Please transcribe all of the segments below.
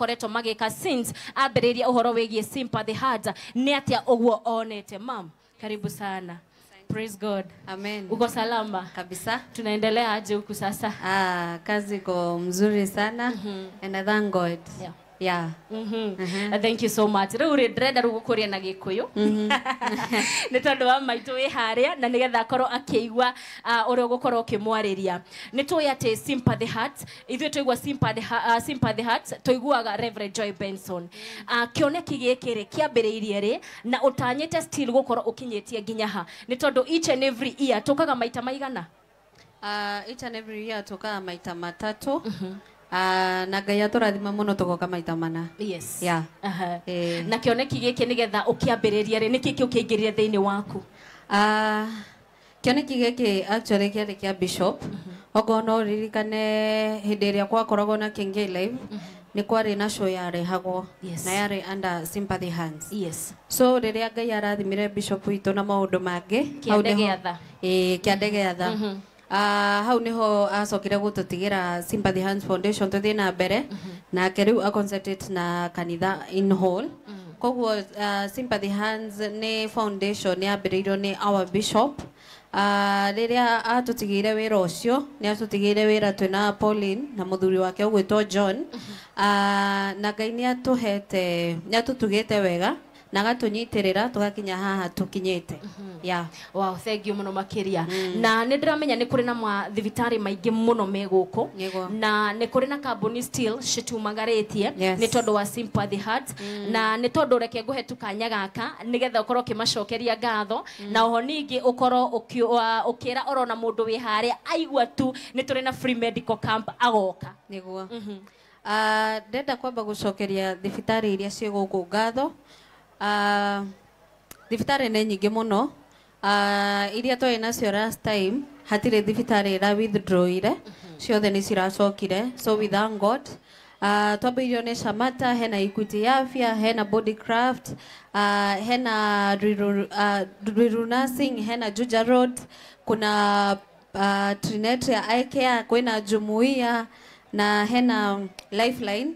makoretwo magika since ambĩrĩria ũhoro wĩgiĩ Sympathy Hearts nĩ atia ũguo onete. Mam, karibu sana. Praise God. Amen. Uko salama? Kabisa. Tunaendelea aje huku sasa? Kazi iko mzuri sana. And I thank God. Yeah. Yeah. Thank you so much. Rĩu rĩ ndĩrenda gũkũria na Gĩkũyũ. Nĩ tondũ wa maitũ wĩ harĩa na nĩgetha akorwo akĩigua ũrĩa ũgũkorwo ũkĩmwarĩria. Nĩ tũĩ atĩ Sympathy Hearts, ithuĩ tũigua Sympathy Hearts, tũiguaga Reverend Joy Benson. Kĩoneki gĩkĩ rĩ kĩambĩrĩirie rĩ na ũtanyĩte still gũkorwo ũkinyĩtie nginya ha. Nĩ tondũ each and every year tũkaga maita maigana? Each and every year tũkaga maita matatu. Na Ngai atũrathima mũno tũgoka maita mana. Yes. Yeah. Na kĩoneki gĩkĩ nĩgetha ũkĩambĩrĩria rĩ nĩkĩ ũkĩingĩrire thĩinĩ waku? Kĩoneki gĩkĩ actually kĩarĩ kĩa Bishop. Ogo no ririkane hĩndĩ ĩrĩa gwakoragwo na Kengei Live. Nĩ kwarĩ na show yarehagwo na yarĩ under Sympathy Hands. Yes. So rĩrĩa Ngai arathimire Bishop witũ na maũndũ mangĩ kĩande gĩatha. Kĩande gĩatha. Hau niho acokire gũtũtigĩra Sympathy Hands Foundation tũthiĩ na mbere na rĩu a concentrate na kanitha in whole. Koguo Sympathy Hands nĩ foundation yambĩrĩirio nĩ our Bishop. Rĩrĩa atũtigĩire wĩra ũcio nĩ atũtigĩire wĩra twĩna Pauline na mũthuri wake ũgwĩtwo John. Na Ngai nĩ atũtugĩte wega na agatũnyitĩrĩra tũgakinya haha tũkinyĩte. Yeah. Wow, thank you muno makiria. Na nĩ ndĩramenya nĩ kũrĩ na mathibitarĩ maingĩ mũno me gũkũ na nĩ kũrĩ na kambuni still citumagarĩtie nĩ tondũ wa Sympathy Hearts na nĩ tondũ reke ngũhe kanya gaka nĩgetha ũkorwo ũkĩmacokeria ngatho na oho ningĩ ũkorwo ũkĩra orona mũndũ wĩ harĩa aigua tu nĩ tũrĩ na free medical camp agoka. Nĩguo. Ndenda kwamba gũcokeria thibitarĩ iria ciĩ gũkũ ngatho. Thibitarĩ nĩ nyingĩ mũno. Iria tũrĩ nacio last time hatirĩ thibitarĩ ĩra withdrawire, ciothe nĩ ciracokire. So we thank God. Twambĩrĩirio nĩ Shamata, hena Equity Afya, hena Bodycraft, hena Ruiru Nursing, hena Juja Road, kuna Trinity Eye Care, kwĩna Jumuia na hena Lifeline.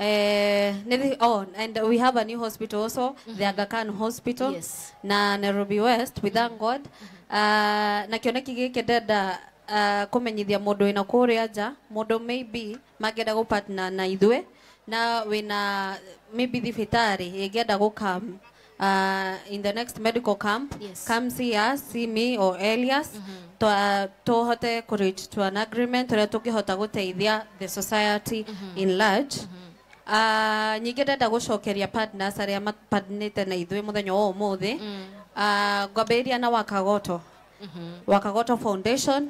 And we have a new hospital also, the Aga Khan Hospital. Yes. Na Nairobi West, we thank God. Na kĩoneki gĩkĩ ndenda kũmenyithia mũndũ wĩna kũrĩa nja, mũndũ maybe mangĩenda gũpartner na ithuĩ na wĩna maybe thibitarĩ ĩngĩenda gũkam in the next medical camp. Yes. Come see us, see me or Elias. Tũhote reach to an agreement ũrĩa tũngĩhota gũteithia the society in large. Nyingĩ ndenda gũcokeria partners arĩa mapartnete na ithuĩ mũthenya wa ũmũthĩ. Ngwambĩrĩria na Wakagoto Foundation.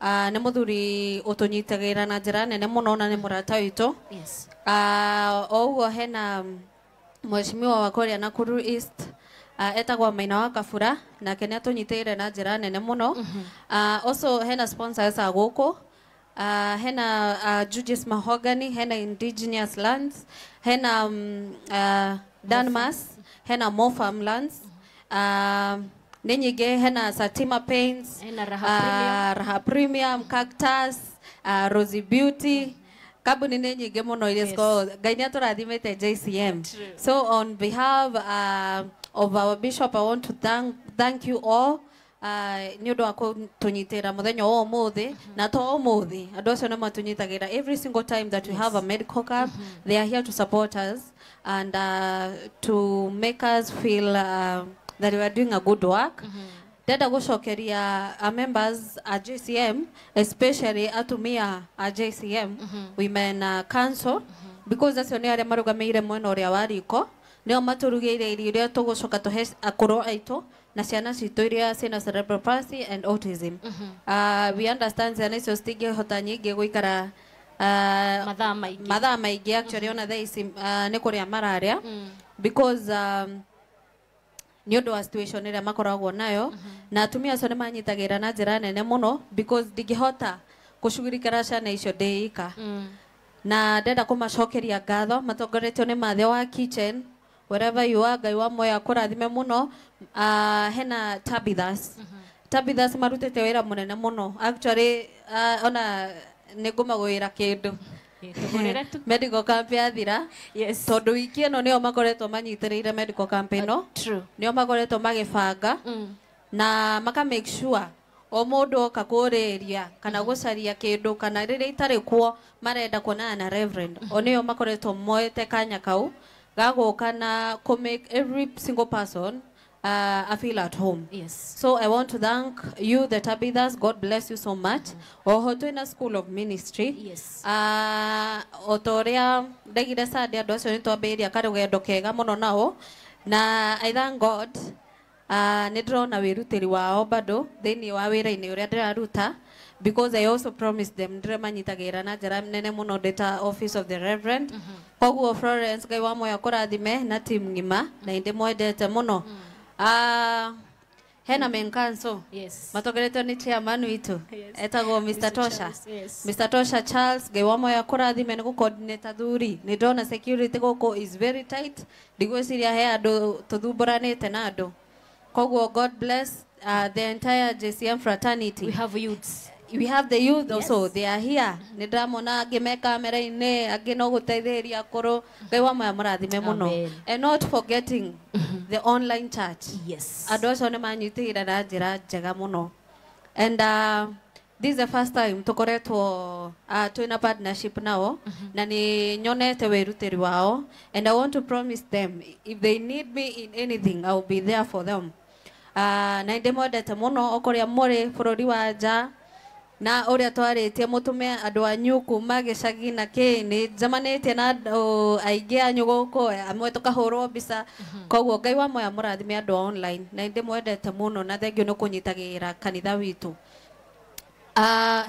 Nĩ mũthuri ũtũnyitagĩra na njĩra nene mũno na nĩ mũrata witũ. O ũguo hena Mheshimiwa wa Kuria Nakuru East etagwo Maina wa Kabura nake nĩ atũnyitĩire na njĩra nene mũno. Also hena sponsors a gũkũ. Hena Judges Mahogany, hena Indigenous Lands, hena Danmars, hena More Farmlands, nĩ nyingĩ hena Satima Paints, hena Raha Premium, Cactus, Rosie Beauty. Kambuni nĩ nyingĩ mũno iria Ngai nĩ atũrathimĩte JCM. So on behalf of our Bishop, I want to thank you all. Nĩ ũndũ wa kũtũnyitĩra mũthenya wa ũmũthĩ na to ũmũthĩ andũ acio nĩ matũnyitagĩra every single time that we have a medical camp. They are here to support us and to make us feel that we are doing a good work. Ndenda gũcokeria members at JCM, especially atumia at JCM Women Council, because acio nĩ arĩa marũgamĩire mwena ũrĩa wa riko, nĩo matũrugĩire irio iria tũgũcoka tũhe akũrũ aitũ na ciana citũ iria ciĩna cerebral palsy and autism. We understand ciana icio citingĩhota nyingĩ gũikara mathaa maingĩ actually ona thaa ici nĩ kũrĩa mararĩa because nĩ ũndũ wa situation ĩrĩa makoragwo nayo na atumia acio nĩ manyitagĩra na njĩra nene mũno because ndingĩhota gũcugurikĩra ciana icio ndĩika. Na ndenda kũmacokeria ngatho matongoretio nĩ mathe wa kitchen wherever you are. Ngai wa moya kũrathime mũno. Hena Tabithas marutĩte wĩra mũnene mũno actually ona nĩ ngũmagwĩra kĩndũ medical camp yathira Yes. tondu wiki ĩno nĩo makoretwo manyitĩrĩire medical camp ĩno True. nĩo makoretwo magĩbanga na maka make sure o mũndũ oka kũrĩria kana gũcaria kĩndũ kana rĩrĩa itarĩ kuo marenda kuonana na reverend o nĩo makoretwo moete kanya kau gagũka na make every single person I feel at home. Yes. So I want to thank you, the Tabithas. God bless you so much. Oho twina School of Ministry. Yes. Otoria ndegire Sunday andu acio nitwambiria karugendo kega muno nao na I thank God nĩ ndĩrona wĩrutĩri wao bado thĩinĩ wa wĩra-inĩ ũrĩa ndĩraruta because I also promised them ndĩrĩmanyitagĩrĩra na njĩra nene mũno ndĩta office of the reverend koguo Florence Ngai wa moya kũrathime na team ng'ima na ndĩmwendete mũno hena main council matogeretwo nĩ chairman witũ etagwo Mr. Tosha. Mr. Tosha Charles Ngai wa moya kũrathime nĩ gũ-coordinate athuri nĩ ndona security gũkũ is very tight ndigwĩciria he andũ tũthumburanĩte na andũ koguo God bless the entire JCM fraternity. We have youths. We have the youth also. They are here. Nidamona angĩ me kamera-inĩ angĩ no gũteithĩrĩria akũrũ Ngai wa moya mũrathime mũno and not forgetting the online church. Yes. Andũ acio nĩ manyitĩrĩire na njĩra njega mũno and this is the first time tukoretwo twina partnership nao na nĩ nyonete wĩrutĩri wao and I want to promise them if they need me in anything I will be there for them. Na ndĩmwendete mũno okũrĩa mũrĩ bũrũri wa nja na ũrĩa twarĩtie mũtũme andũ anyu kuma gĩcagi na kĩ nĩ njamanĩtie na aingĩ anyu gũkũ amwe tũkahũrwo mbica koguo Ngai wa moya mũrathime andũ online na ndĩmwendete mũno na thengiũ nĩ kũnyitagĩrĩra kanitha witũ.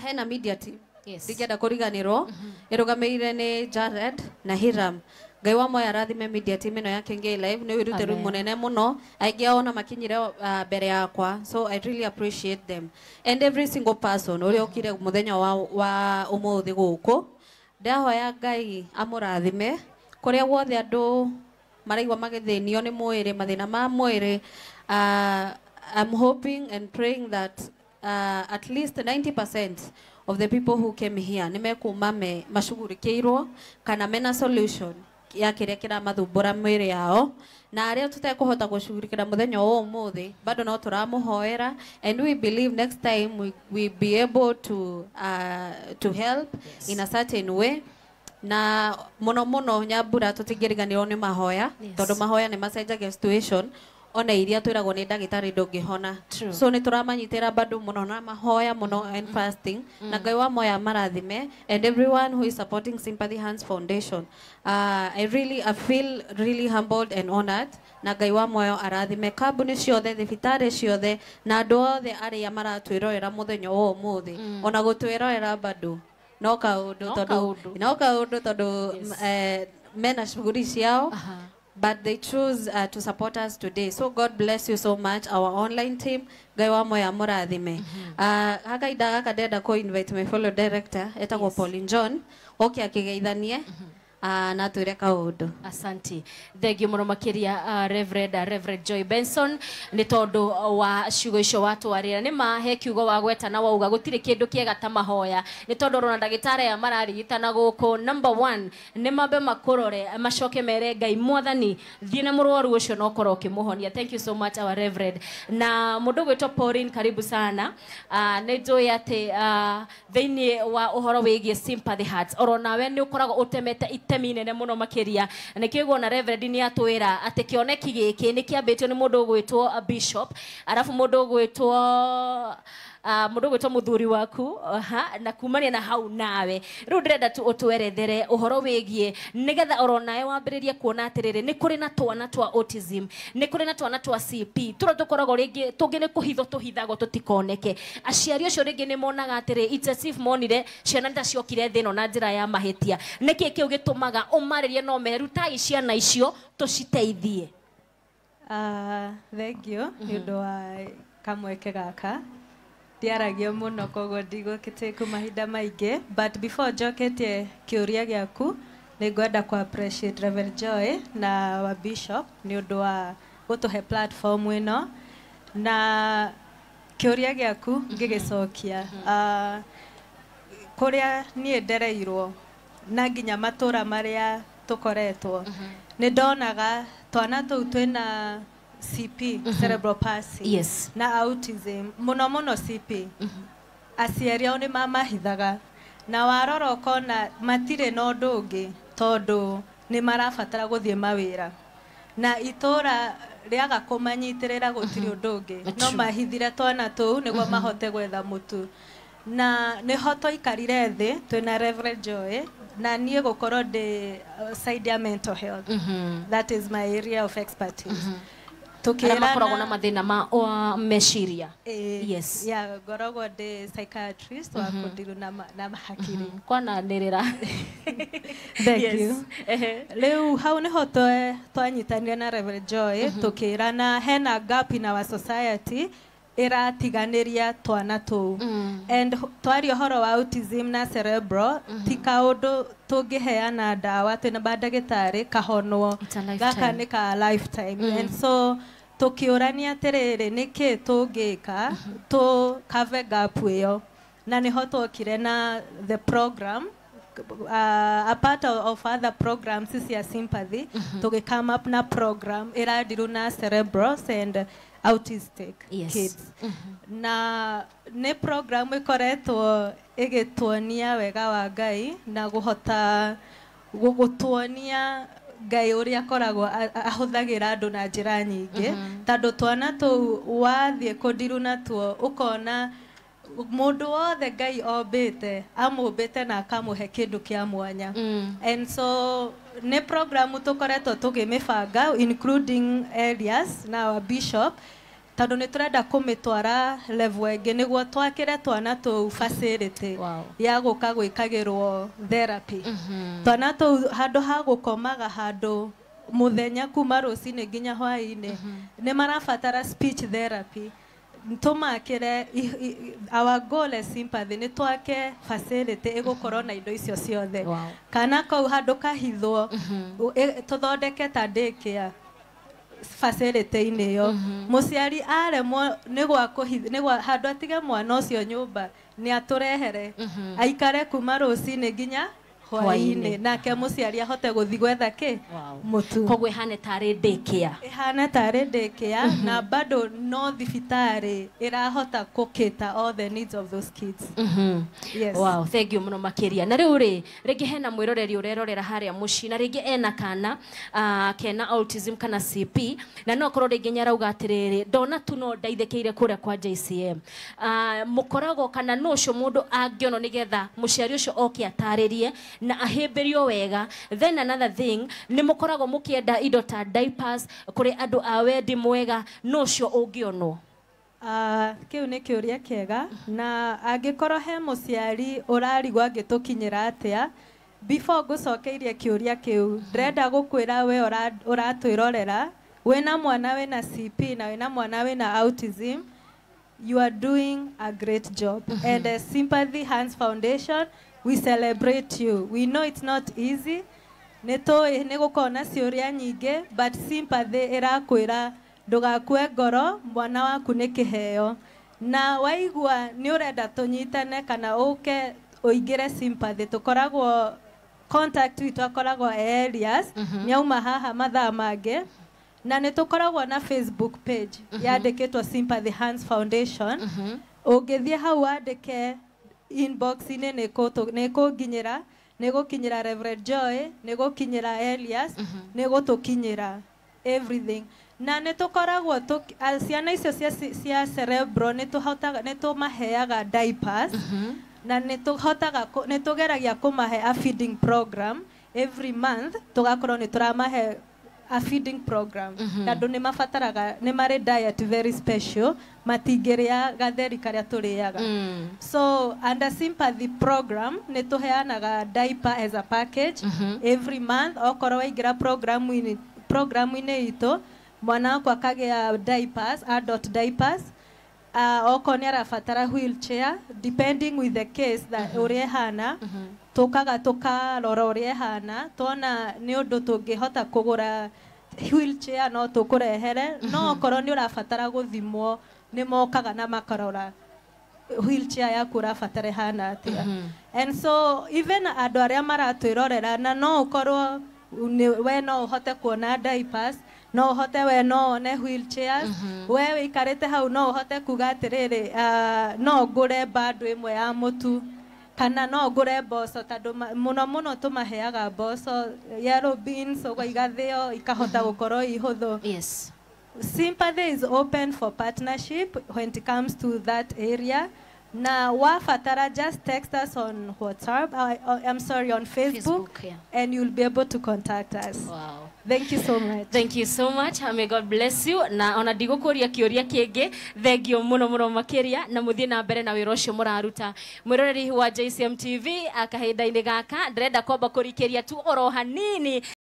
Hena media team ndingĩenda kũriganĩrwo ĩrũgamĩrĩire nĩ Jared na Hiram. Ngai wa moya arathime media team ĩno ya Kengei Live nĩ wĩrutĩri mũnene mũno aingĩ ao na makinyire mbere yakwa so I really appreciate them and every single person ũrĩa ũkire mũthenya wa ũmũthĩ gũkũ ndahoya Ngai amũrathime kũrĩa guothe andũ maraigua magĩthĩnio nĩ mwĩrĩ mathĩna ma mwĩrĩ. I'm hoping and praying that at least 90% of the people who came here nĩ mekuma macugurĩkĩirwo kana mena solution ya kĩrĩa kĩramathumbũra mwĩrĩ yao na arĩa tũtekũhota gũcugurĩkĩra mũthenya wa ũmũthĩ bado no tũramũhoera and we believe next time we be able to help in a certain way na mũno Nyambura tũtingĩriganĩrwo nĩ mahoya tondũ mahoya nĩ macenjagia situation ona iria twĩragwo nĩ ndagĩtarĩ ndũngĩhona so nĩ tũramanyitĩra bado mũno na mahoya mũno and fasting na Ngai wa moya marathime and everyone who is supporting Sympathy Hands Foundation. I feel really humbled and honored na Ngai wa moya arathime kambuni ciothe thibitarĩ ciothe na andũ othe arĩa maratwĩrorera mũthenya wa ũmũthĩ ona gũtwĩrorera bado no kaũndũ tondũ mena shughuli ciao but they choose to support us today. So God bless you so much, our online team. Ngai wa moya mũrathime. Haka gaka ndenda invite my fellow director, etagwo Pauline John, oke akĩgeithanie na twĩre kaũndũ. Asante. Thengiũ mũno makĩria Reverend Joy Benson nĩ tondũ wa ciugo icio watwarĩra nĩ mahe kiugo wa gweta na wauga gũtirĩ kĩndũ kĩega ta mahoya nĩ tondũ rona ndagĩtarĩ aya mararigitana gũkũ number 1 nĩ mambe makũrore macoke mere Ngai mwathani thiĩ na mũrwaru ũcio no korwo ũkĩmũhonia. Thank you so much our Reverend. Na mũndũ gwĩtwo Pauline karibu sana. Nĩ njũĩ atĩ thĩinĩ wa ũhoro wĩgiĩ Sympathy Hearts oro nawe nĩ ũkoragwo ũtemete itemi nene mũno makĩria nĩ kĩguo na Reverend nĩ atwĩra atĩ kĩoneki gĩkĩ nĩ kĩambĩtio nĩ mũndũ ũgwĩtwo Bishop arabu mũndũ ũgwĩtwo mũthuri waku na kumania na hau nawe rĩu ndĩrenda tu ũtwerethere ũhoro wĩgiĩ nĩgetha oro nawe wambĩrĩrie kuona atĩrĩrĩ nĩ kũrĩ na twana twa autism nĩ kũrĩ na twana twa CP tũrĩa tũkoragwo rĩngĩ tũngĩ nĩ kũhithwo tũhithagwo tũtikoneke aciari acio rĩngĩ nĩ monaga atĩrĩ it's as if monire ciana nĩ ciokire thĩ ĩno na njĩra ya mahĩtia nĩkĩ kĩu gĩtũmaga ũmarĩrie no merutai ciana icio tũciteithie. Thank you nĩ ũndũ wa kamweke gaka ndiaragia mũno koguo ndigũkĩte mahinda maingĩ but before njoketie kĩũria gĩaku nĩ ngwenda ku appreciate Reverend Joy na wa Bishop nĩ ũndũ wa gũtũhe platform ĩno na kĩũria gĩaku ngĩgĩcokia kũrĩa niĩ ndereirwo na nginya matura maria tukoretwo nĩ ndonaga twana tũu twĩna CP cerebral palsy Yes. na autism muno CP aciari ao nĩ mamahithaga na warora ũkona matirĩ na ũndũ ũngĩ tondũ nĩ marabatara gũthiĩ mawĩra na itũra rĩaga kũmanyitĩrĩra gũtirĩ ũndũ ũngĩ no mahithire twana tũu nĩguo mahote gwetha mũtu na nĩho tũikarire thĩ twĩna Reverend Joy na niĩ gũkorwo ndĩ side ya mental health that is my area of expertise Arĩa makoragwo na mathĩna ma meciria. Yes. Yeah, ngoragwo ndĩ psychiatrist wa kũndiru na hakiri. Kwananĩrĩra. Thank you. Rĩu hau nĩho twanyitanire na Reverend Joy tũkĩrana hena gap in our society iratiganĩria twana tũu. And twaria ũhoro wa autism na cerebral ti kaũndũ tũngĩheana ndawa twĩna mandagĩtarĩ kahonwo gaka nĩ ka lifetime. And so tukiurania atĩrĩrĩ nĩkĩ tũngĩka tũkave gap ĩyo na nĩho twokire na the program a part of other programs cia sympathy to come up na program iradiru na cerebrals and autistic kids na ne program ikoretwo igituonia wega wa Ngai na guhota gugutuonia Ngai uria koragwo ahuthagira andu na njira nyingi tondu twana tu wathie kundiru natuo ukona mundu wothe Ngai ombite amumbite na akamuhe kindu kia mwanya. And so ne program tukoretwo tugimibanga including Elias na our bishop tondu ni turenda kumitwara level enge niguo twakire twana tu facility ya guka gwikagirwo therapy. Twana tu handu ha gukomaga handu muthenya kuma rucini nginya hwaini ni marabatara speech therapy. Tumakire our goal is sympathy ni twake facility igukorwo na indo icio ciothe kana kau handu kahithwo tuthondeke ta daycare facility-inĩ yo muciari aremwo nĩ gwa handu atige mwana ũcio nyũmba nĩ atũrehere aikare kuma rũcinĩ nginya hwaĩ-inĩ nake muciari ahote gũthi gwetha kĩ mũtu. Koguo ihane tarĩ daycare. Ihana tarĩ daycare na bado no thibitarĩ irahota kukita all the needs of those kids. Yes. Wow, thank you muno makiria. Na rĩu rĩ rĩngĩ hena mwĩroreri ũrerorera harĩa mũciĩ na rĩngĩ ena kana kena autism kana CP na no korwo rĩngĩ nyarauga atĩrĩrĩ ndona tu no ndaithĩkĩire kũrĩa kwa JCM. Mũkoragwo kana no ũcio mũndũ angĩonwo nĩgetha mũciari ũcio oke atarĩrie na ahĩmbĩrio wega. Then another thing nĩ mũkoragwo mũkĩenda indo ta diapers kũrĩ andũ a wendi mwega no ũcio ũngĩonwo. Kiu nĩ kĩũria kĩega na angĩkorwo he mũciari ũrarigwo angĩtũkinyĩra atĩa before ngũcokeirie kĩũria kĩu ndĩrenda gũkwĩra we ũratwĩrorera wĩna mwana wĩna CP na wĩna mwana wĩna autism you are doing a great job. And the Sympathy Hands Foundation we celebrate you. We know it's not easy nĩ gũkorwo na ciũria nyingĩ but sympathy ĩrakwĩra ndũgakue ngoro mwana waku nĩ kĩheo na waigua nĩ ũrenda tũnyitane kana ũke ũingĩre sympathy tũkoragwo contact witũ akoragwo Elias nĩauma haha mathaa mangĩ na nĩ tũkoragwo na Facebook page yandĩkĩtwo Sympathy Hands Foundation. Ũngĩthiĩ hau wandĩke inbox-inĩ nĩ kũnginyĩra nĩ gũkinyĩra Reverend Joy nĩ gũkinyĩra Elias nĩ gũtũkinyĩra everything. Na nĩ tũkoragwo ciana icio cia cerebral nĩ tũmaheaga diapers na nĩ tũgeragia kũmahe a feeding program every month tugakorwo nĩ tũramahe a feeding program tondũ nĩ mabataraga nĩ marĩ diet very special matingĩrĩa gatheri karĩa tũrĩaga. So under sympathy program nĩ tũheanaga diaper as a package every month okorwo waingĩra programu-inĩ itũ mwana wakwa akagĩa diapers adult diapers okorwo nĩ arabatara wheelchair depending with the case that ũrĩa ĩhana tukaga tukarora ũrĩa ĩhana tuona nĩ ũndũ tũngĩhota kũgũra wheelchair no tũkũrehere no okorwo nĩ ũrabatara gũthimwo nĩ mokaga na makarora wheelchair yaku urabatara hana atia. And so even andũ arĩa maratwĩrorera na no ũkorwo we no ũhote kuona diapers, no ũhote we no one wheelchairs, we wĩikarĩte hau no ũhote kuga atĩrĩrĩ no ngũre bando ĩmwe ya mũtu kana no ngũre mboco tondũ mũno tũmaheaga mboco yellow beans ũguo igathĩo ikahota gũkorwo ihũthũ. Yes. Sympathy is open for partnership when it comes to that area. Na wafatara, just text us on WhatsApp, I'm sorry, on Facebook, yeah. And you'll be able to contact us. Wow. Thank you so much. Thank you so much. May God bless you. Na ona ndigũkũria kĩũria kĩngĩ, thengio mũno makĩria na mũthiĩ na mbere na wĩra ũcio mũraruta. Mwĩroreri wa JCM TV kahinda-inĩ gaka ndĩrenda kwamba kũrikĩria tu oro hanini